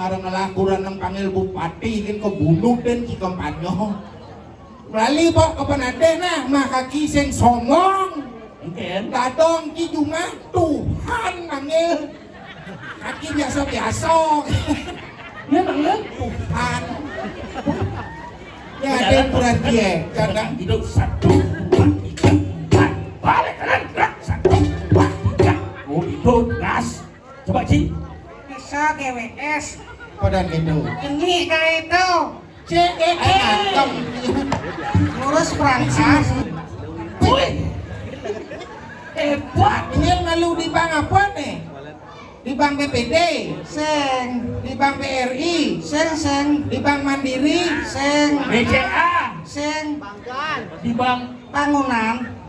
Karang ngelakuran ng panggil bupati kan kebunuh dan si kampanyo melalui bok kepenade nah makakiseng somong mungkin dadong ki cuma Tuhan panggil kaki biasa-biasa ya panggil Tuhan ya ada berarti ya kadang hidup 1, 2, 3, 4 balik kanan gerak 1, 2, 3 oh itu gas coba Ci bisa GWS pada gitu ini kayak itu antem ngurus perangkat wih hebat ini lalu di bank apa nih di bank BPD seng di bank BRI seng di bank Mandiri seng BCA seng di bank bangunan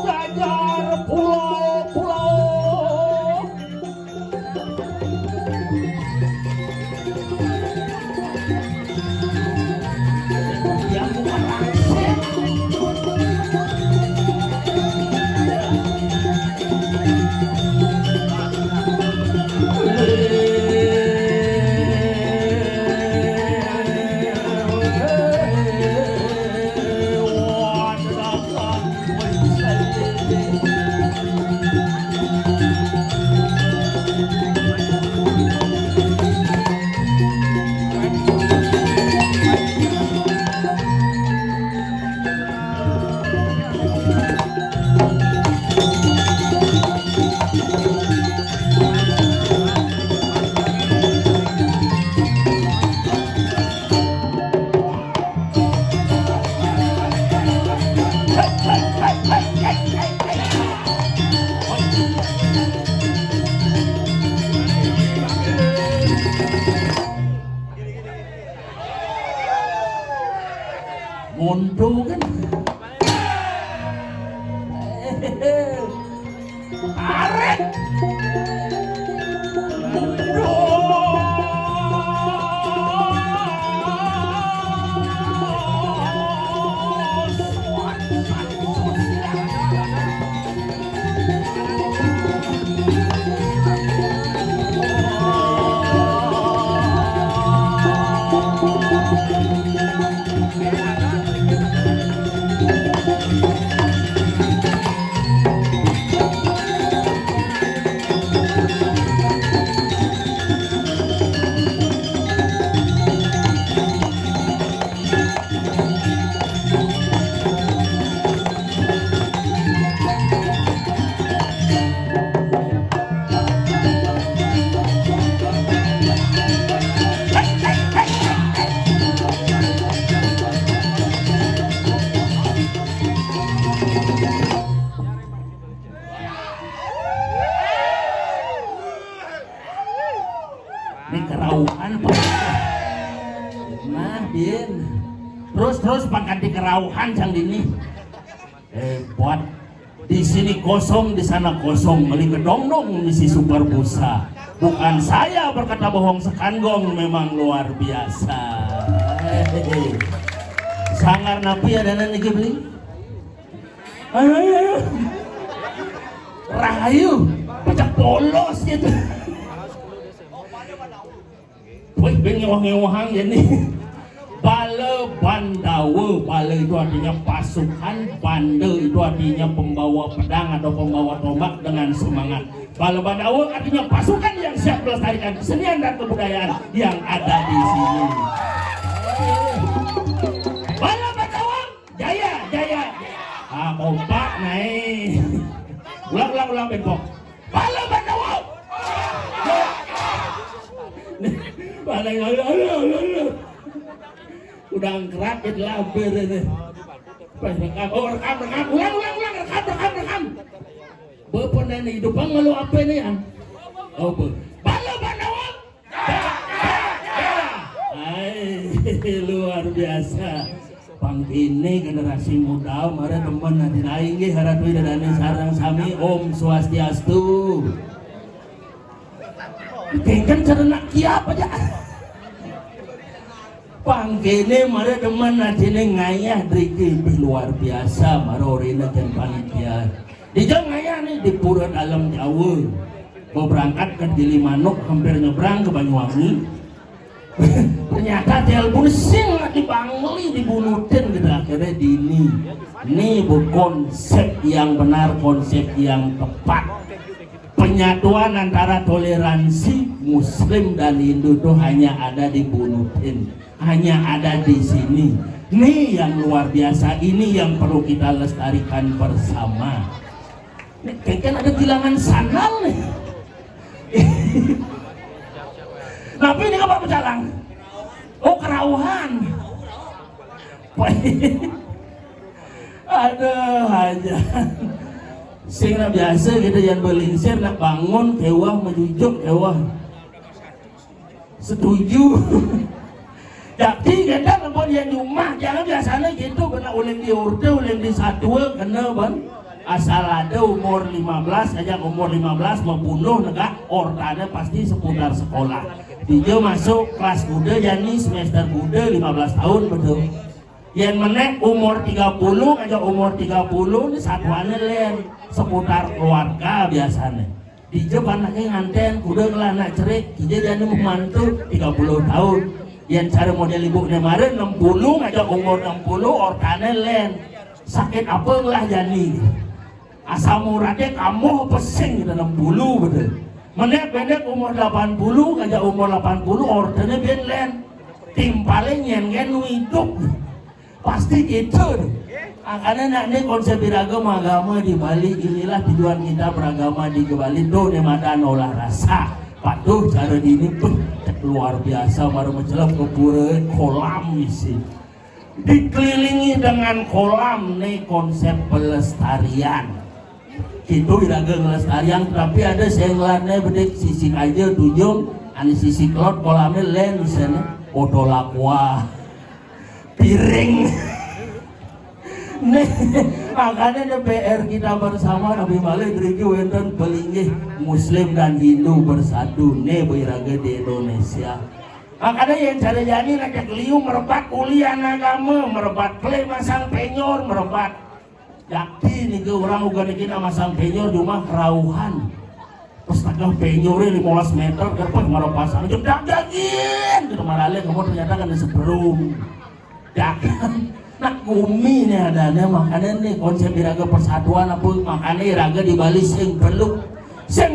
jajar pulau-pulau yang bukan langsung mundur kan tarik di kerauhan nah bin terus pangkat di kerauhan cang dini buat di sini kosong di sana kosong beli kedong-dong misi super busa bukan saya berkata bohong sekanggong memang luar biasa sangar napi ada nanti beli ayo rahayu baca polos gitu wih ngewah-ngewahang jadi bale bandawe bale itu artinya pasukan bande itu artinya pembawa pedang atau pembawa tombak dengan semangat bale bandawe artinya pasukan yang siap melestarikan kesenian dan kebudayaan yang ada di sini bale bandawe jaya jaya kompak naik ulang bengkok bale bandawe bale udah kerapit laber ini rekam, ulang, rekam. Bapak nenek hidupang malu apa nih an? Oh, balo banawang. Luar biasa. Pang ini generasi muda, mara teman nanti naik ge harap dan sarang sami Om Swastiastu. Kengkan cara nak kiap aja. Pang kene mara teman nanti ngayah driki luar biasa marorina dan panitia. Di jam ngayah nih di pura dalam Jawa. Mau berangkat ke Gilimanuk hampir nyebrang ke Banyuwangi. Ternyata telepon sing dibangli dibunutin gitu akhirnya dini. Ini konsep yang benar, konsep yang tepat. Penyatuan antara toleransi Muslim dan Hindu itu hanya ada di Bunutin, hanya ada di sini. Ini yang luar biasa, ini yang perlu kita lestarikan bersama. Ini kayaknya ada bilangan sandal nih. Tapi ini apa pecalang? Oh, kerauhan. Aduh aja. Sing biasa gitu yang belingsir nak bangun kewah mejujuk kewah. Setuju. Jadi kita ngomong yang rumah jangan biasanya gitu benar uleng di urde uleng di satwa kena ban. Asal ada umur 15 aja umur 15 membunuh negak ortanya pasti seputar sekolah. Dia masuk kelas muda jadi semester muda 15 tahun betul. Yang menek umur 30 aja umur 30 satuannya lain seputar keluarga biasanya. Dia anaknya nganten kuda ngelana cerik dia jadi membantu 30 tahun. Yang cara model ibu kemarin 60 aja umur 60 ortanya lain sakit apa lah jadi. Asal murahnya kamu pesing kita 60 betul. Menek umur 80 aja umur 80 ordernya bien lain timpalin yang hidup pasti gitu. Karena nak ini konsep beragama agama di Bali inilah tujuan kita beragama di Bali do nemadan olah rasa patuh cara ini pun luar biasa baru mencelam ke pura kolam isi dikelilingi dengan kolam nih konsep pelestarian. Itu iraga ngelestarian tapi ada senglarnya bedek sisi aja tujung ani sisi klot kolamnya lain sana foto lakwa piring nih makanya ada PR kita bersama Nabi Malik Riki Wenten pelingih Muslim dan Hindu bersatu nih iraga di Indonesia. Makanya yang cara jadi ngajak liu merebat kuliah agama merebat klaim masang penyor merebat yakti nih ke orang uga nikina masang penyor cuma kerauhan terus tengah penyornya 15 meter kerpek marah pasang jegin gitu marale kamu ternyata kan sebelum dakan nak gumi nih adanya makanya nih konsep iraga persatuan apa makanya iraga di Bali sing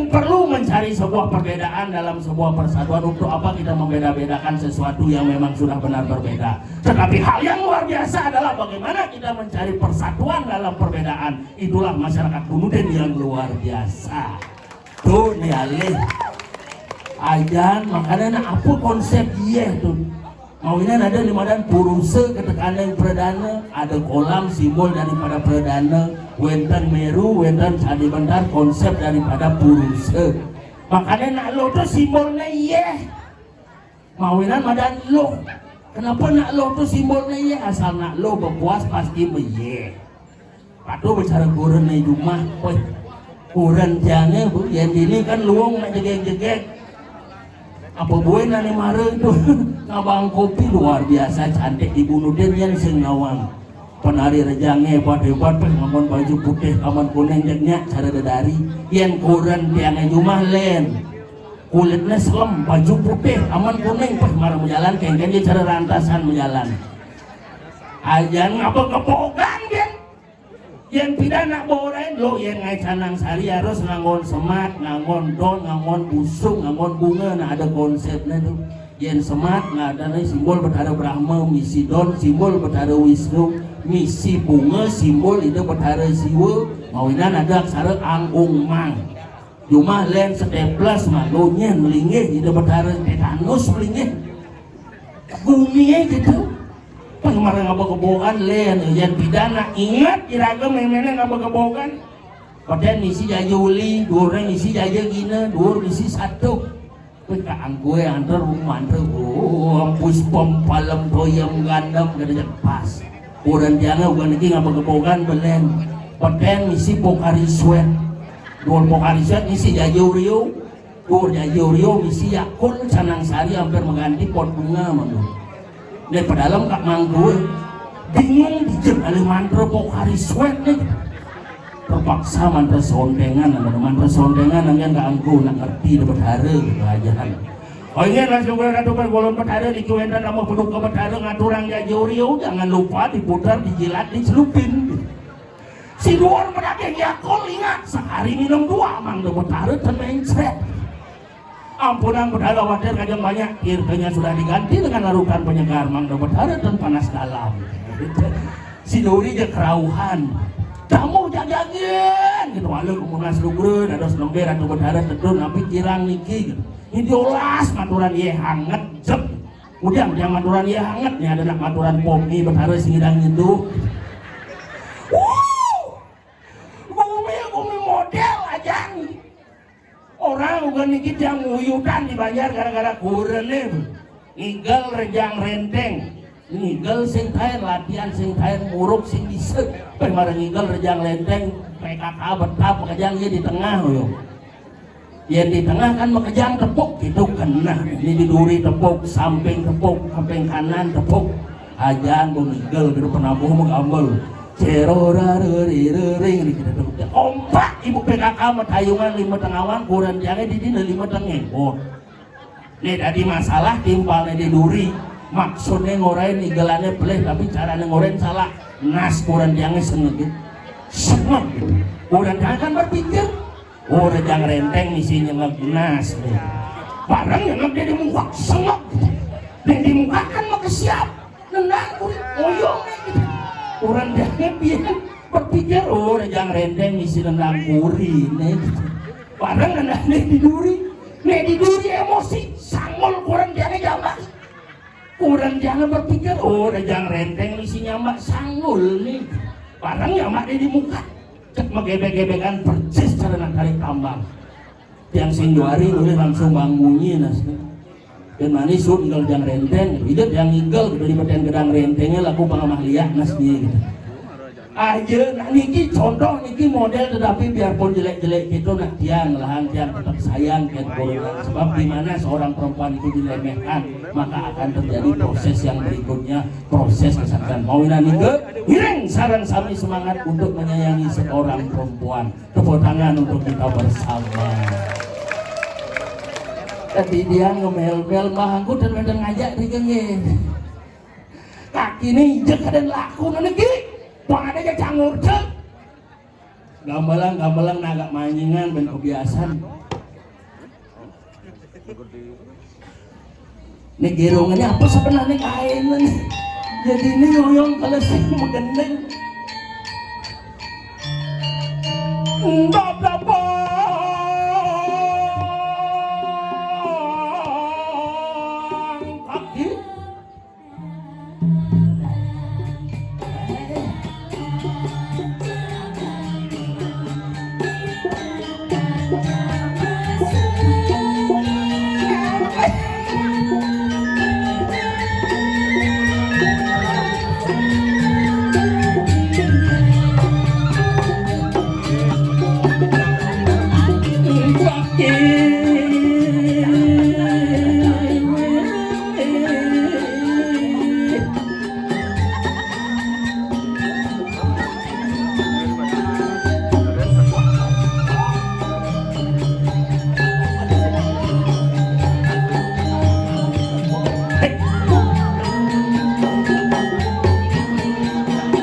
perlu mencari sebuah perbedaan dalam sebuah persatuan. Untuk apa kita membeda-bedakan sesuatu yang memang sudah benar berbeda. Tetapi hal yang luar biasa adalah bagaimana kita mencari persatuan dalam perbedaan. Itulah masyarakat Bunutin yang luar biasa. Tuh nih alih ajan makanya apa konsep iya tuh maunya ada di madan puruse ketekanan yang perdana ada kolam simbol daripada perdana wenten meru wenten candi bentar konsep daripada puruse makanya nak lo tuh simbolnya iya maunya madan lo kenapa nak lo tuh simbolnya iya asal nak lo berpuas pasti iya patuh bicara kurun nih rumah kurun jangan bu yang ini kan luang nak jegek-jegek apa buat nani mare itu ngabang kopi luar biasa cantik dibunuh dan yang sing nawang penari rejangnya hebat-hebat ngamun baju putih kaman kuning jengnya cara dadari yang kurang tiangnya jumah len kulitnya selem baju putih aman kuning marah menjalan kengken dia cara rantasan menjalan ajan ngapa kepokan kan yang pidana borain lo yang ngai canang sari harus ngangon semat ngangon don ngangon busung ngangon bunga nah ada konsepnya tuh yang semat nggak ada simbol bertara Brahma misi don simbol bertara Wisnu misi bunga simbol itu bertara Siwa mawinan ada aksara anggung mang cuma len seteplas magonya melingih itu bertara tetanus melingih bumi gitu Pengmarang ngabagebogan len yan pidana ingat iraga memene ngabagebogan. Padahal misi jayuli, durang misi jaya gina, dur misi satu. Peka anggoy antar rumah antar ampus pom palam doyam gandam gadajak pas. Uran jangan ugan lagi ngabagebogan belen. Padahal misi pokari sweat. Dur pokari sweat misi jayuriu. Dur jayuriu misi yakul canang sari hampir mengganti pot bunga mandu. Dari pedalam kak manggu bingung dijeng alih mantra pokari sweat nih terpaksa mantra sondengan ada mantra sondengan nanti nggak anggu nak ngerti dapat hari pelajaran oh ini langsung berada di golon petara di kuendan nama penduk ke petara ngaturang jauh jangan lupa diputar dijilat dicelupin si duor pedagang yakol ingat sehari minum 2 mang dapat petara temencret. Ampunan berhala wajar kajang banyak kiranya sudah diganti dengan larutan penyegar mang dapat hari dan panas dalam. Si Dori je kerauhan kamu jagain gitu walau kemunas lugreun ada selember atau berhala tedun tapi kirang niki gitu ini diolas maturan ye hangat jep udang yang maturan ye hangat nih ada nak maturan pomi berhala singidang itu bumi model aja orang bukan dikit yang nguyudan dibayar gara-gara kurene ngigel rejang renteng ngigel sing taen latihan sing taen muruk sing disek pemara ngigel rejang renteng PKK betap kejang dia di tengah yo yang di tengah kan makejang tepuk gitu kena ini di duri tepuk samping kanan tepuk ajan bu ngigel gitu penabuh mengambel cerorarering ombak ibu PKK matayungan 5 tengawan kurang jangan di dina 5 tengekor ini tadi masalah timpalnya di duri maksudnya ngorain igelannya peleh tapi caranya ngorain salah nas kurang jangan senegit seneg kurang jangan kan berpikir udah jangan renteng misinya ngenas barang yang dia di muka seneg dan di muka kan maka siap nendang kulit oyong gitu orang jangan biar berpikir oh jangan renteng misi nendang kuri nih barang nendang di duri emosi sangol kurang jangan jambak kurang jangan berpikir oh jangan renteng misi nyambak sangol nih barang nyambak di muka cek megebek-gebekan persis cara nak tarik tambang yang sinjuari boleh langsung bangunnya nasnya dan manis tinggal jangan renteng hidup yang ngigel gitu di badan gedang rentengnya laku pengamah liat nasnya gitu aja nah niki contoh niki model tetapi biarpun jelek-jelek gitu nak tiang tetap sayang kan sebab dimana seorang perempuan itu dilemehkan maka akan terjadi proses yang berikutnya proses kesadaran mau nike hireng saran sami semangat untuk menyayangi seorang perempuan tepuk tangan untuk kita bersama. Tadi dia ngemel-mel mahangku dan medang ngajak digenge kaki ini jeka dan laku nanti Wah ada cangur cek gambalang agak manjingan ben kebiasaan ini gerungannya apa sebenarnya kain nih jadi ini yoyong kalau sih megendeng berapa kaki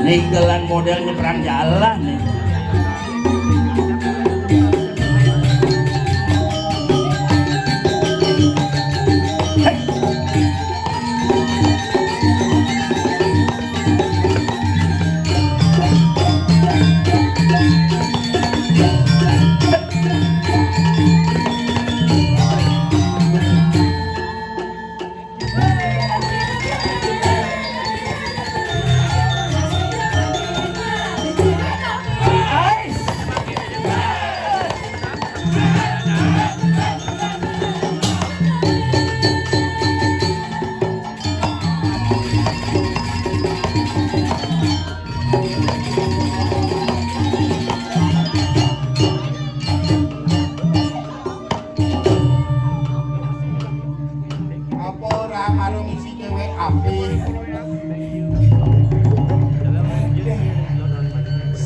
nih gelan model nyebrang jalan nih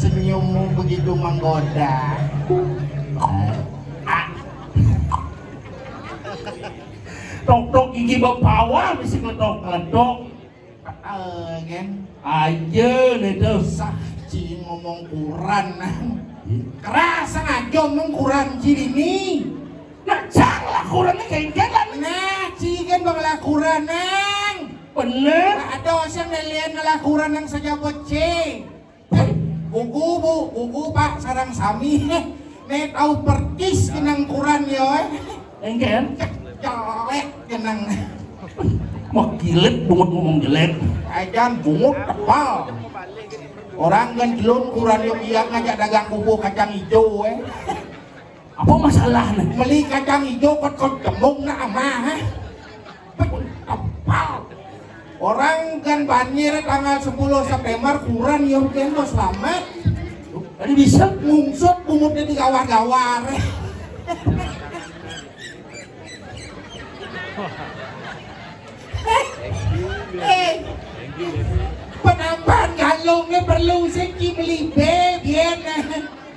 senyummu begitu menggoda. Tok-tok gigi bawa mesti kletok-kletok. Kan? Aja nih tuh. Sah ci ngomong Quran. Kerasa aja ngomong Quran ci ini. Nah, janganlah Qurannya kengkelan. Nah, ci kan bangla Quran nang. Bener. Ada orang yang ngalah Quran yang saja boceh. Gugu pak sarang sami. Nek tahu percis kenang Quran ya. Engken. Jelek kenang. Mau gilet bungut ngomong jelek. Ajan bungut tebal. Orang kan jelun Quran yang iya ngajak dagang bubuk kacang hijau Apa masalahnya? Beli kacang hijau kot kembung na amah. Tebal. Orang kan banjir tanggal 10 September Quran yang kan selamat. Tadi bisa Ngungsut bungutnya di gawar-gawar. Penambahan galungnya perlu seki beli biar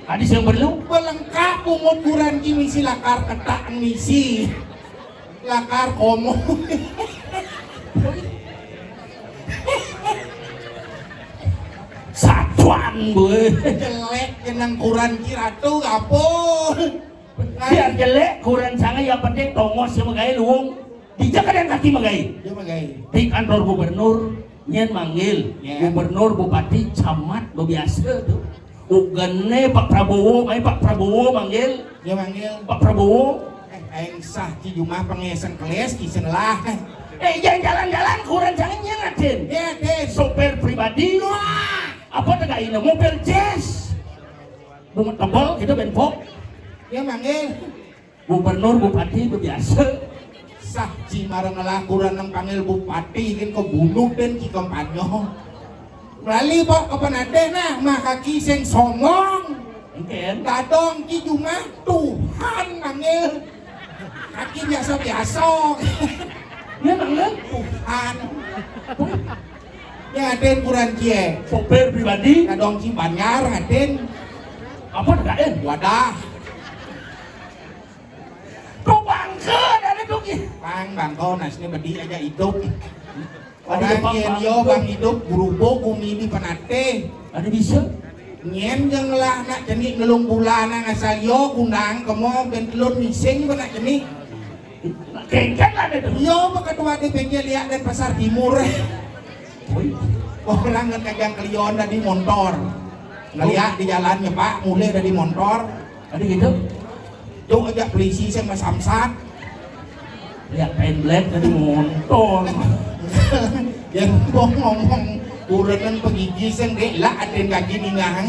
hadis yang perlu pelengkap bungut Quran ki misi lakar ketak misi lakar komo. satuan gue. Jelek jenang Quran kiratu kapur. Biar jelek Quran sangat yang penting tongos yang magai luung. Dijak yang kaki magai. Dia magai. Di kantor gubernur nyen manggil gubernur bupati camat lo biasa tuh. Ugene Pak Prabowo, Pak Prabowo manggil. Dia manggil Pak Prabowo. Aing sah ki jumah pengesan keles ki senelah. Jangan jalan-jalan Quran jangan nyengatin. Ya deh. Sopir pribadi. Apa tegak ini mobil jazz. Bungut tebal gitu benpok. Dia manggil Gubernur bupati biasa. sah ci marang ngelakuran ng panggil bupati kan ko bunuh dan ki kampanyo melalui po kapanade na makakiseng somong Mungkin. dadong ki jumah Tuhan manggil kaki biasa-biasa Ya manggil. Tuhan ya aden kuran kie Sopir pribadi. dadong ki banyar aden Apa tegain? wadah Kau bangke dari tuh. bangko nasnya bedi aja hidup Ada orang bang- yen yo bang hidup burubo kumi di penate Ada bisa? nyen jeng lah nak jenik ngelung bulana ngasal yo kundang kemo ben telur mising ba nak jenik Kengken ada tuh. yo ba ketua DPG lihat dan pasar timur Woi. orang ngan kagang kelion dari motor ngeliat di jalannya pak mulai dari motor Ada gitu? tuh aja polisi sama samsat Lihat kain black dari motor. yang ngomong urunan pegigis yang gelak aden kaki ningang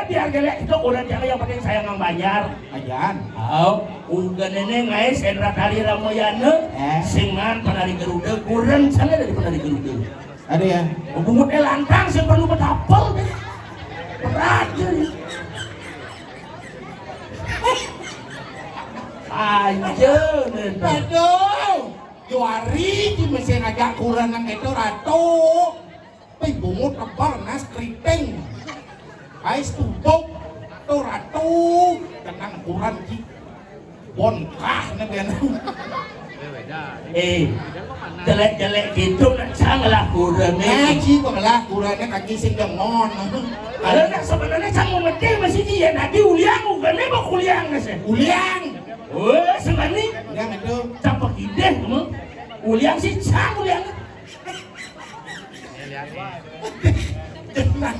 Biar gelek itu udah jangan yang penting saya ngang bayar. ajan Oh, udah nenek guys, Endra Kali Ramoyana, singan penari Garuda, kurang sana dari penari Garuda. ada ya Bungut lantang, sih perlu betapel. Berat jadi. Aja nih. aduh juari di mesin agak kurang nang itu ratu tapi bungut tebal nas keriting ais tubuk tuh ratu tenang kurang ki bonkah nih biar Jelek-jelek gitu nak sangatlah kurang ngaji pengelah kurangnya kaki sing demon Kalau nak sebenarnya sang mengerti masih dia nanti uliang bukan nih mau uliang nasi. uliang Oh sebenarnya uliang itu campak ide kamu. Uliang sih sang uliang. tenang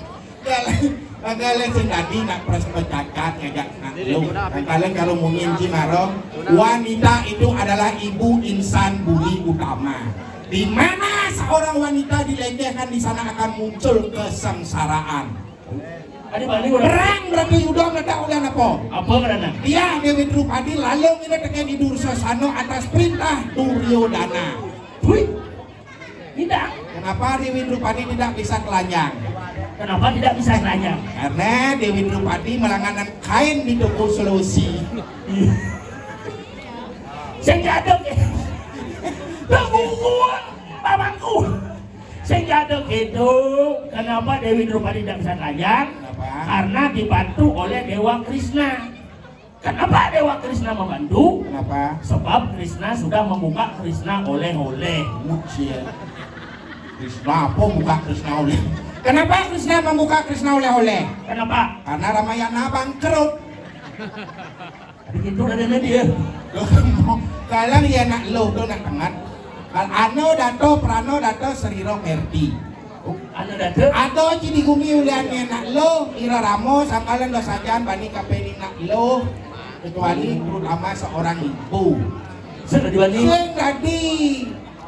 kalian sing tadi nak pres pecacat ngajak nak lu kalian kalau mungkin Cimarong wanita itu adalah ibu insan budi utama di mana seorang wanita dilecehkan di sana akan muncul kesengsaraan Ada balik udah. perang berarti udah nggak udah apa Apa kerana? dia Dewi Drupadi lalu ini tekan di Dursasano atas perintah Duryodhana Wih, tidak. kenapa Dewi Drupadi tidak bisa telanjang Kenapa tidak bisa nanya? karena Dewi Drupadi melangganan kain di toko Sulawesi Saya nggak ada ke. Tunggu babangku. Sing jatuh gitu, kenapa Dewi Drupadi tidak bisa telanjang? Kenapa? Karena dibantu oleh Dewa Krishna. Kenapa Dewa Krishna membantu? Kenapa? Sebab Krishna sudah membuka Krishna oleh-oleh. Mucil. Krishna apa buka Krishna oleh? Kenapa Krishna membuka Krishna oleh-oleh? Kenapa? Karena Ramayana bangkrut. Begitu ada dia. Kalian ya nak lo tuh nak tengat. Kal ano dato prano dato seriro kerti. Anu datu? Ato cini gumi uliannya nak lo ira ramo sangkalan lo sajan bani kapeni nak lo kecuali terutama seorang ibu. Sudah dibanding. Sing tadi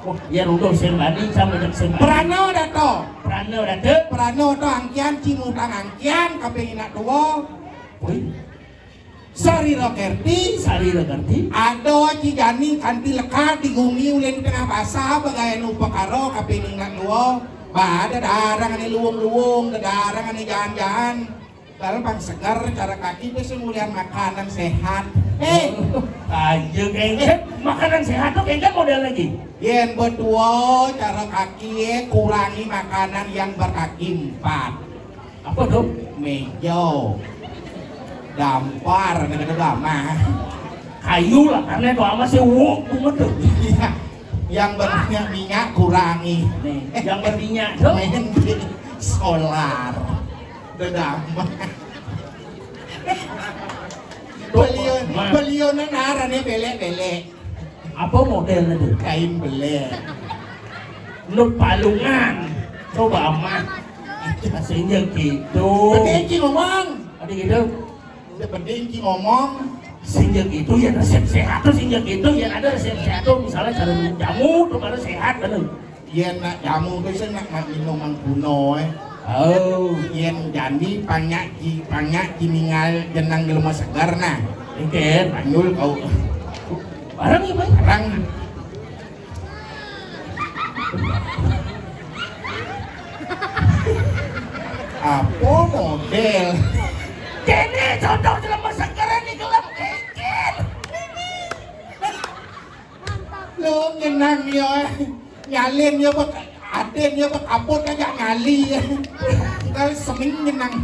Oh, ya rudo sembadi sama dengan sembadi. prano dato. Prano datu. Prano to angkian cimutang angkian kapeni nak tuwo. Woi, Sariro kerti. sari regerti. Ado cijani kanti lekat di gumi ulin tengah basah bagaian upakaro kapeni nak tuwo. Ada darang ani luwung-luwung, darang ani jalan-jalan. Kalau bang segar cara kaki itu semulian makanan sehat. Aja kengket, makanan sehat tuh kengket model lagi. Yen betuo cara kaki kurangi makanan yang berkaki 4. Apa tuh? Mejo, dampar, gitu lama. Kayu lah, karena itu ama sih wok banget tuh. Yang berminyak minyak kurangi. Nih, yang berminyak tuh. Main di solar, dedamar. Beliau narane belek-belek. Apa modelnya tuh? Kain belek. Nut palungan. Coba amat. Sehingga gitu. Penting Ki ngomong. Ada gitu. Penting Ki ngomong. Sehingga gitu ya resep sehat tuh sehingga gitu ya ada resep sehat tuh misalnya cara minum jamu tuh kalau sehat kan. Yen nak jamu tu saya nak minum mangkuno. Oh, Yen jani panyak kimingal jenang di rumah segar nah. ikan. Panjul kau Barang ya, Pak. orang apa model Kene contoh dalam masa sekarang nih gelap ikan. lu nyenang yo nyalin yo bak aden yo bak apot kagak ngali kalau seming nyenang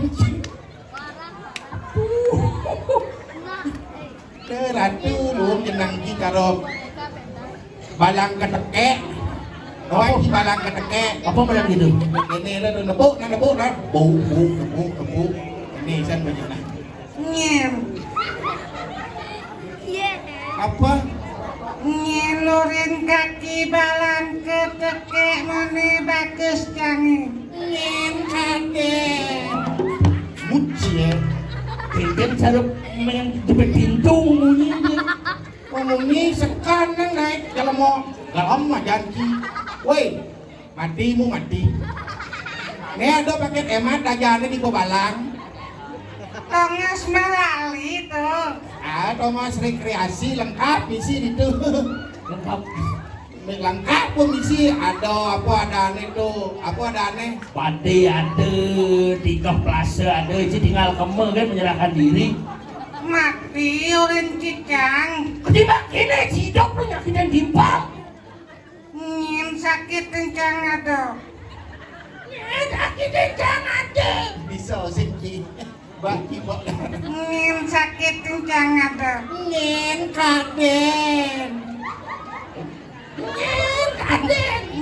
Ratu lu nyenang ki karo balang keteke Noy ki balang keteke Apa model gitu? ini ada nebuk nah bu ini saya banyak Nyem. apa Nyelurin kaki balang ke tekek mana bagus jangan. nyen kade mucie Ikan cara main jepit pintu ngomongnya. ngomongnya sekarang naik kalau mau dalam mah janji woi mati ini ada paket emat aja di balang Tongas melali tuh. Thomas rekreasi lengkap isi itu Lengkap. lengkap pun isi ada aneh tuh ada aneh Pade ada, tiga plaza ada, jadi tinggal kemel kan menyerahkan diri. Mati urin cicang. Ketimbang kini cidok lu nyakitin dimpang. Nyem sakit kencang ada. Nyakitin jangan deh. bisa singki baki bak Nyem sakit kencang ada. nyen kaden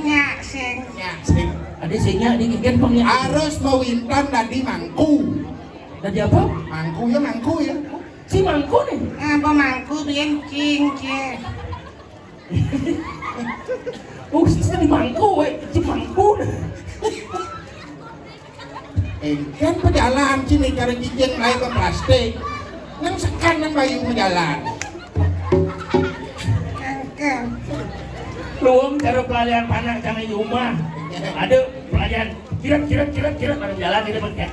Nyak sing. nyak sing Ada sehingga di kikin pengnya. harus mewintan tadi mangku Tadi apa? mangku ya Si mangku nih. Apa mangku bencing cie. Oh, si di mangku, si mangku nih. kan pejalan sini cara jijik naik ke plastik yang sekanan bayu pejalan Kangkang. Luang cara pelajaran panak sama rumah. Ada pelajaran kirat pada jalan ini pakai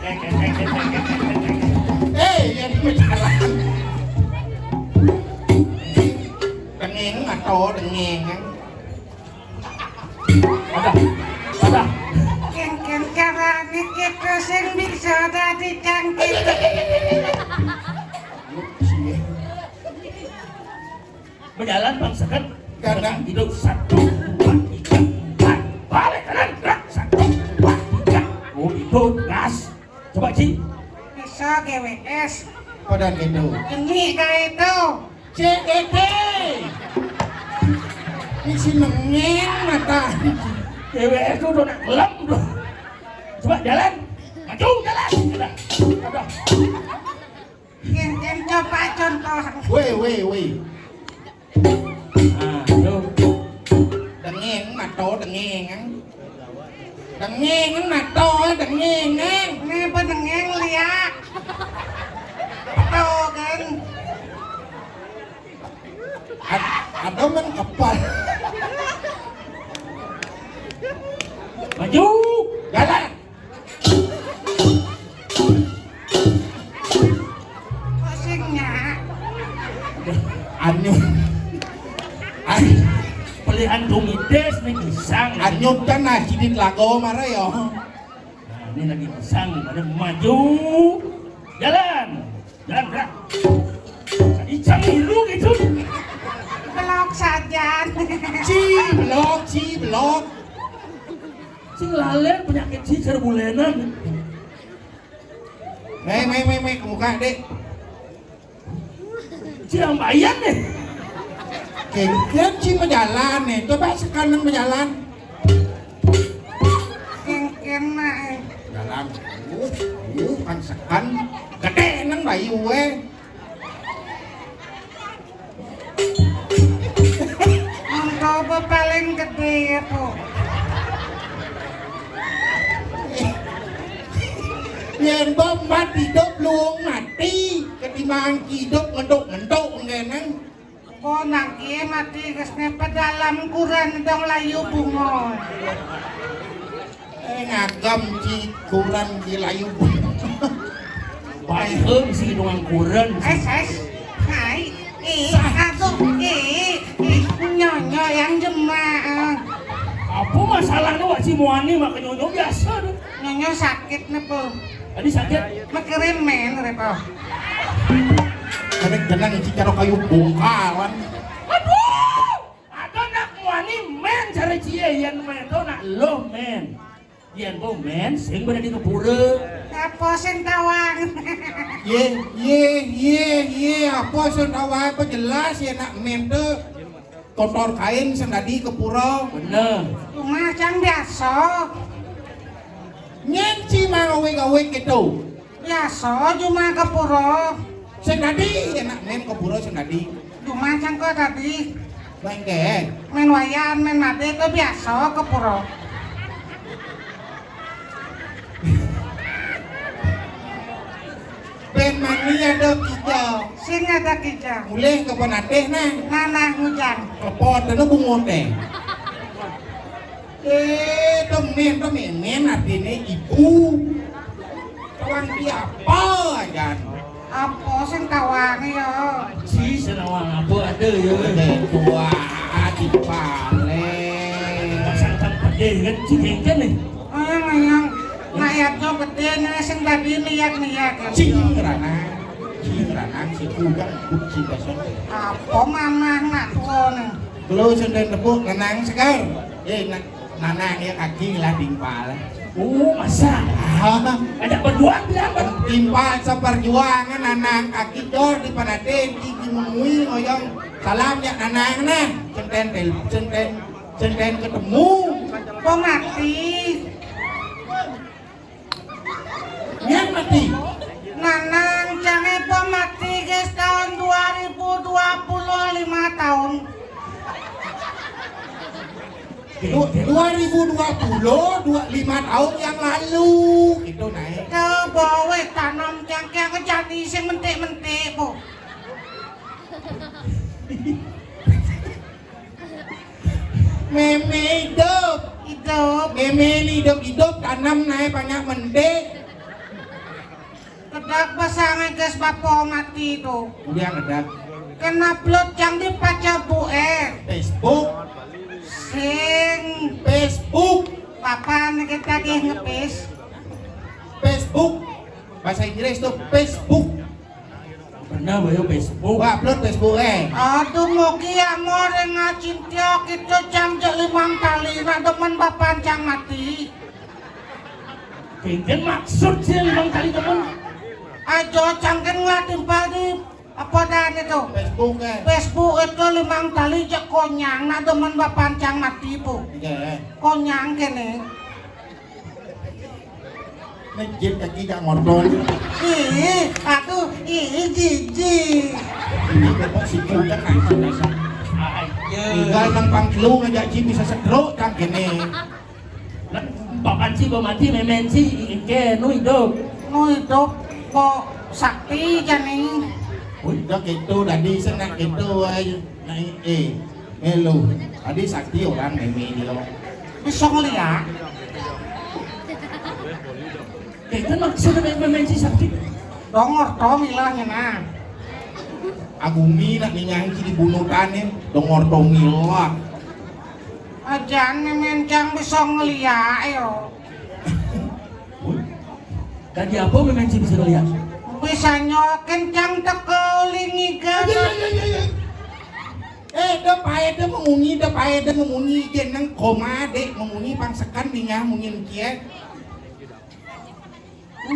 yang pejalan dengeng atau dengeng Ada. Kangkang carane kita sing bisa dadi cangkir. Berjalan bang sekat. Kadang. Hidup 1, 2, 3, 4. Balik kanan gerak 1, Tuh, gas. Coba Ci. Bisa GWS. Pada gitu. Ini kayak itu. CDD. Ini si nengeng mata. GWS tuh udah lem tuh. Coba jalan. Maju jalan. Udah. Yang coba contoh. Weh. Nah, tuh. Dengeng mato dengeng. Dengeng mato dengeng. Ini penengeng lihat. Tuh kan. Ada men kapal. Maju. Jalan. Pusingnya. Anyut. Pilihan tumides nih pisang. Anyut kan nasi di lago marah ya. Nah, ini lagi pisang. Ada maju. Jalan. Jalan gerak. Icang ilu gitu. Belok saja. Ci blok. Sing lalen penyakit si serbulenan. Mei ke muka dek. Si ambayan deh. Kengken ci berjalan nih. Coba sekarang berjalan. Yang kena. Jalan. Kan sekan. Gede nang bayu we. Mengcoba paling gede itu. Yang bombat hidup luang mati. Ketimbang hidup ngenduk ngenang. Kok nangki mati kesnya pedalam kuran dong layu bunga. Ngagam ci kurang di layu. Baik si doang kuren. Hai, aduh, nyonya yang jemaah. Apa masalahnya wak si Muani maka nyonya biasa deh. Nyonya sakit nih po. Tadi sakit. Makirin men repo. Kadang jenang ci karo kayu bongkaran. Aduh, ada nak Muani men cari cie yang men tuh nak lo men. Yang bo men sing berada di kepura. Apa sing tawang? Ye, apa sendawa apa jelas ya nak mem tuh kotor kain sendadi ke pura. Bener. Cuma can biasa. Nyenci gawe gitu. Biasa cuma ke pura. Sendadi ya nak mem ke pura sendadi. Cuma can kok tadi. Bengke. Men wayan, men mati ke biasa ke pura. Ben mani ada kita. Sing ada kijang. Mulai ke penateh nah. Nanah hujan. Kepot dan bungut teh. Temen artinya ibu. Kawan dia apa aja. Apa sing tawang ya? Si senawang apa ada ya. Tua di pale. Pasang pede kan si kengken nih. Ayang. Ngayatnya gede nih sing tadi niat-niat. Cingrana si kuda kuci besok. Apa mamah nak tua nih? Kalau sudah tepuk nanang sekar. Nanang ya kaki lah timpal. Masa? Ada perjuangan bilang kan? Timpal seperjuangan nanang kaki dor di panatin gigi mengui oyong salam ya nanang nah. Centen ketemu. Kok mati? Yang mati. Nanang jangan po mati guys tahun 2025 tahun. 2020 25 tahun yang lalu itu naik. Kebawe tanam cangkang jadi sing mentik-mentik po. Meme hidup Hidup tanam naik banyak mendik. kedak pasangan guys bapo mati itu. Udah ngedak Kena upload yang dipaca bu Facebook papa nih kita ngepis. Facebook bahasa Inggris tuh Facebook. Pernah bayo Facebook. Wah, upload Facebook Aduh mugi amor ngacintio kita jam 5 kali nak demen bapak jang mati. Kengken maksud sih 5 kali temen. Ajo cangken ngatimpal di apa dan itu Facebook eh. Facebook itu 5 kali cek konyang na demen bapancang mati po Iya. konyang kene Ngejit kaki gak ngordol. aduh jijik Ini bapak si kuda ngasih dasar. Tinggal nang pangkilu ngajak Ci bisa sedruk kang kene. Papan sih mati memen sih ingke nu hidup. nu hidup kok sakti jani Udah gitu tadi senang gitu ayo naik melu. Tadi sakti orang meme dia. bisa ngeliat Kengken maksudnya memen sih sakti. dongor to milahnya nah Agumi nak ningang Ci dibunuh tane dongor dongila. ajan mencang bisa ngeliat yo Tadi apa memen sih bisa ngeliat? bisa kencang tekelingi gagal Dah paeda memunyi jeneng koma dek memunyi pangsekan bingah mungin kia.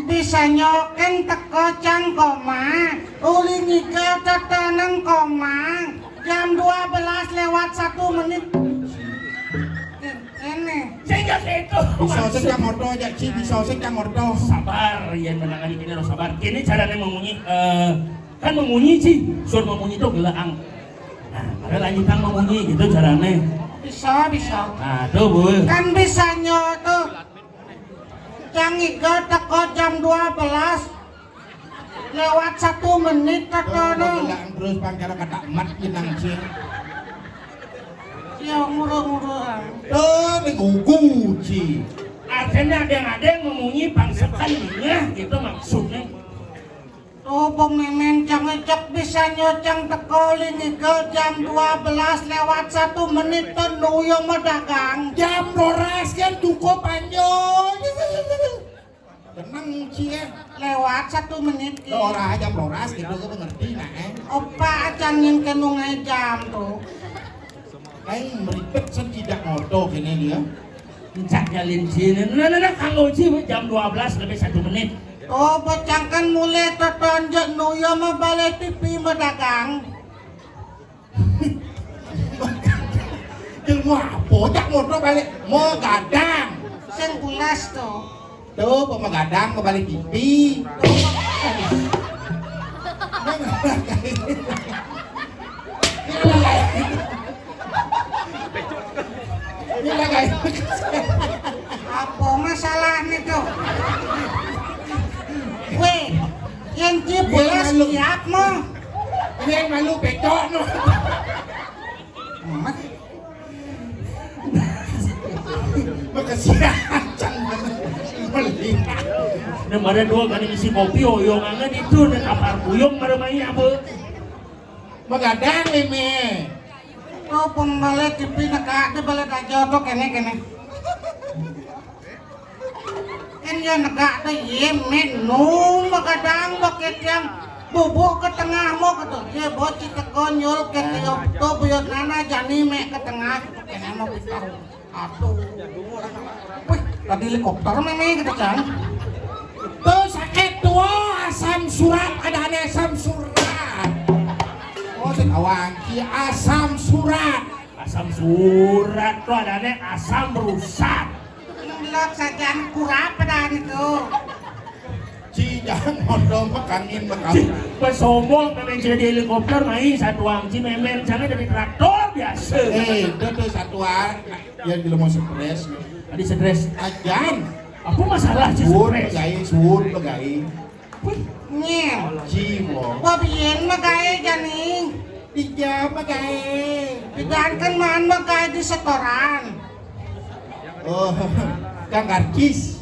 bisa nyoken teko cangkoma ulingi ke teteneng koma jam 12 lewat 1 menit ini Sehingga itu. Bisa sejak moto aja Ci bisa sejak moto. Sabar ya menangani kini harus sabar. Kini caranya memunyi kan memunyi sih suruh memunyi itu gelaang. Nah pada lanjutan memunyi gitu caranya. bisa Nah tuh bu. kan bisa tuh canggih teko jam 12 lewat 1 menit teteneng Belang terus pangkara kata emat jenang Ci. ya ngurung-ngurung Gugu Ci. Artinya ada yang memunyi pangsekan bingah gitu maksudnya. tuh pememen cangecek bisa nyocang teko lingi ke jam 12 lewat 1 menit penuh yang medagang Jam 12 kan cukup panjang. Tenang Ci ya. lewat 1 menit ki. Orang jam 12 gitu gue ngerti nah Opa acan yang kenungai jam tuh. Kayak meribet tidak moto kini dia. Cak nyalin sini. Nah kalau sih jam 12 lebih 1 menit. Oh bocangkan mulai tetonjok nuyo mau balik TV medagang. Ilmu apa? Jak moto balik mau gadang. Sing ulas tuh. Tuh pemagadang ke balik TV. Ini guys. Apa masalahnya tuh? Weh, yang cipulas siap mo. Ini yang malu pecok no. Makasih acang melihat. Nah ada 2 kali isi kopi oyongannya itu dan kapar kuyong maremai apa? Magadang leme. Tuh pembalik TV nekak di balik aja tuh kene. Kan ya nekak tuh yemen nu magadang bakit yang bubuk ke tengah mo gitu. Ya bocil tekonyol ke tiop tuh buyut nana jani mek ke tengah gitu kene mau bitahu. Aduh. Wih, tadi helikopter meme gitu kan. Tuh sakit tuh asam surat ada asam surat. Oh awang ki asam surat. Asam surat tuh adanya asam rusak. Ngelak sajaan kurap pada itu. Ci jangan modal makangin Cih, pas sombong memang jadi helikopter main satu angci memen jangan dari traktor biasa. itu tuh satu ya di mau stres. Tadi stres. Ajan. Apa masalah sih Sur stres? pegai. Nyel. Ci mo. Babien magaya jani. Tiga pegai. Digankan man magaya di setoran. Oh, Kang Karcis.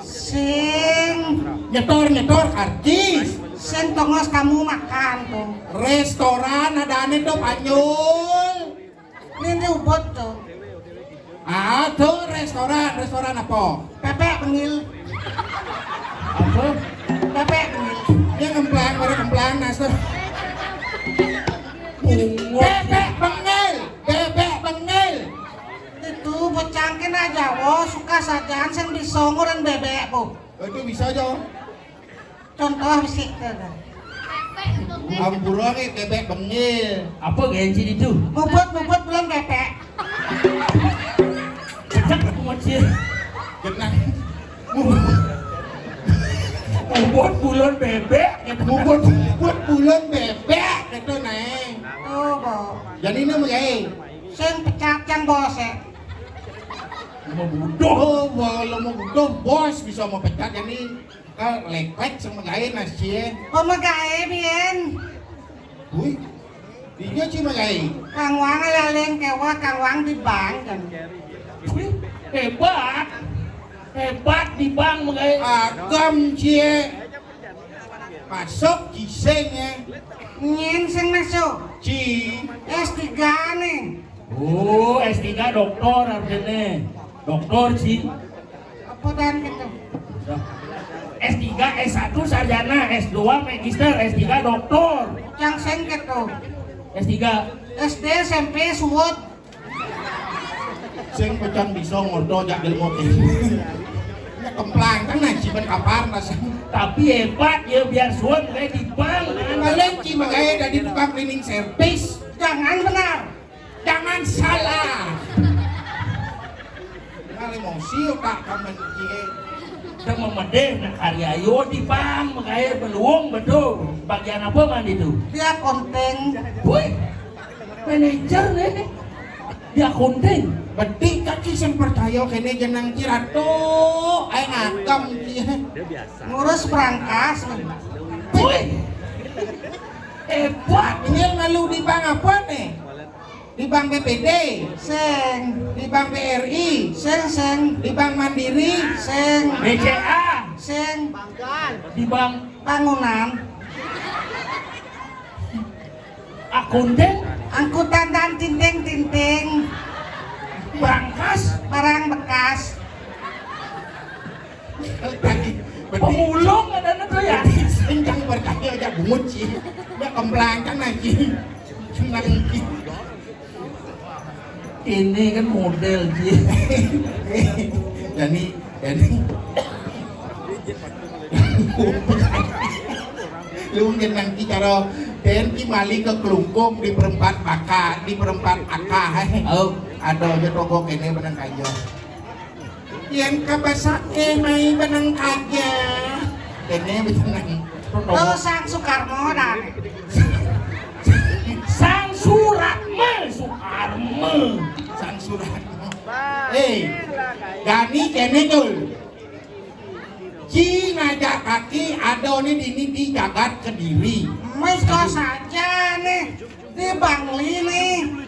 Sing Nyetor karcis. sing tongos kamu makan tuh. Restoran ada aneh tuh Panyul. Ini ubot tuh. Ah tuh restoran apa? Pepek pengil. Apa? Pepek pengil. Dia ngemplang nasar. Bebek bengel. Itu bocangkin aja wo suka saja sen disongo dan bebek bu. Itu bisa aja. Contoh bisik Amburong bebek bengil. Apa genci itu? bubut bulan bebek. Cek aku macam Genang. buat bulan bebek. Bubut bulan bebek itu nih. Tuh bu. Jadi ini mengai. Sen pecat yang bos ya. Mau bodoh. Oh, kalau mau butuh bos bisa mau pecat ini. Lepek sama mengai nasi. Pemegay bien. Wih, dia sih mengai. Kang Wang laling kewa Kang Wang di bank kan. Wih, hebat. Hebat di bank mengenai. Agam cie. Masuk kisengnya. Nyen sing masuk. Ci. S3 nih. Oh, S3 doktor artinya. Doktor sih. Apa dan gitu. S3, S1 sarjana, S2 magister, S3 doktor. Yang sing gitu. S3 SD SMP suwut. Sing pecan bisa ngodo jak ilmu ini. Ya kemplang kan nasi ben kapar rasanya. tapi hebat ya biar suan kayak di bank. Malengki makanya dari tukang cleaning service. Jangan benar. Jangan salah. Kalau emosi tak kamen kie. Kita memedeh nak karya yo di bank makanya beluang betul. Bagian apa man itu? Dia konten. Wih, manajer nih. Dia konten. Beti kaki yang percaya kene jenang kirato. Ay ngakam kie. Ngurus berangkas. Wih, hebat. Ini lalu di bank apa nih? Di bank BPD, Seng. di bank BRI, Seng. di bank Mandiri, Seng. BCA Seng. di bank Bangunan. akunten Angkutan dan tinting. berangkas Barang bekas. pemulung ada tuh ya. Sencang berkaya aja bungut sih. Dia kemplang kan lagi. Senang ki. Ini kan model sih. Jadi lu jenang ki cara den ki mali ke kelungkung di perempat baka, di perempat akah. Oh, Ada aja toko kene benang kaja. Yang kabasake mai benang kaja. Kene benang Tuh Sang Soekarno dan. Sang Suratma Soekarno. sang surat. Gani kene tuh. Cina kaki ada ini di jagat Kediri. Mas kok saja nih. Di Bangli nih.